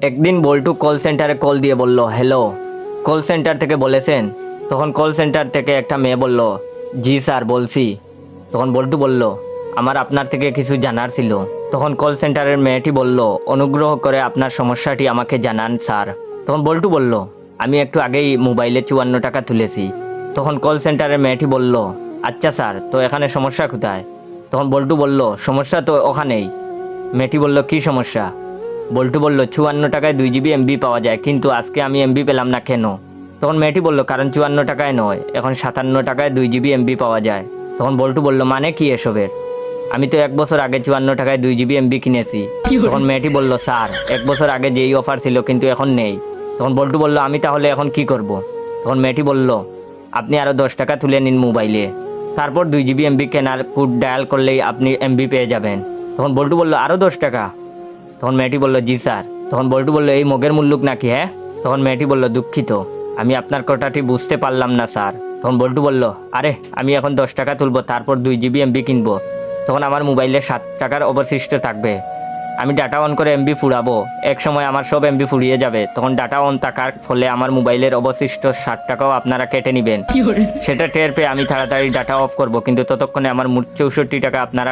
একদিন বল্টু কল সেন্টারে কল দিয়ে বলল, হ্যালো। কল সেন্টার থেকে বলেছেন? তখন কল সেন্টার থেকে একটা মেয়ে বলল, জি স্যার বলছি। তখন বল্টু বলল, আমার আপনার থেকে কিছু জানার ছিল। তখন কল সেন্টারের মেয়েটি বলল, অনুগ্রহ করে আপনার সমস্যাটি আমাকে জানান স্যার। তখন বল্টু বলল, আমি একটু আগেই মোবাইলে 54 টাকা তুলেছি। তখন কল সেন্টারের মেয়েটি বলল, আচ্ছা স্যার, তো এখানে সমস্যা কোথায়? তখন বল্টু বলল, সমস্যা তো ওখানেই। মেয়েটি বলল, কি সমস্যা? বল্টু বলল, 54 টাকায় 2 GB এমবি পাওয়া যায়, কিন্তু আজকে আমি এমবি পেলাম না কেন? তখন মেয়েটি বলল, কারণ 54 টাকায় নয়, এখন 57 টাকায় 2 GB এমবি পাওয়া যায়। তখন বল্টু বলল, মানে কি এসবের? আমি তো 1 বছর আগে 54 টাকায় 2 GB এমবি কিনেছি। তখন মেয়েটি বলল, স্যার 1 বছর আগে যেই অফার ছিল কিন্তু এখন নেই। তখন বল্টু বলল, আমি তাহলে এখন কি করব? তখন মেয়েটি বলল, আপনি আরও 10 টাকা তুলে নিন মোবাইলে, তারপর 2 GB এমবি কেনার কোড ডায়াল করলেই আপনি এমবি পেয়ে যাবেন। তখন বল্টু বলল, আরও 10 টাকা? তখন মেয়েটি বলল, জি স্যার। তখন বল্টু বলল, এই মগের মুল্লুক নাকি? হ্যাঁ। তখন মেয়েটি বলল, দুঃখিত, আমি আপনার কথাটি বুঝতে পারলাম না স্যার। তখন বল্টু বলল, আরে আমি এখন 10 টাকা তুলবো, তারপর 2 GB এমবি কিনবো, তখন আমার মোবাইলে 7 টাকার অবশিষ্ট থাকবে। আমি ডাটা অন করে এমবি ফুরাবো, এক সময় আমার সব এমবি ফুরিয়ে যাবে, তখন ডাটা অন থাকার ফলে আমার মোবাইলের অবশিষ্ট 60 টাকাও আপনারা কেটে নেবেন। সেটা টের পেয়ে আমি তাড়াতাড়ি ডাটা অফ করব, কিন্তু ততক্ষণে আমার মোট 64 টাকা আপনারা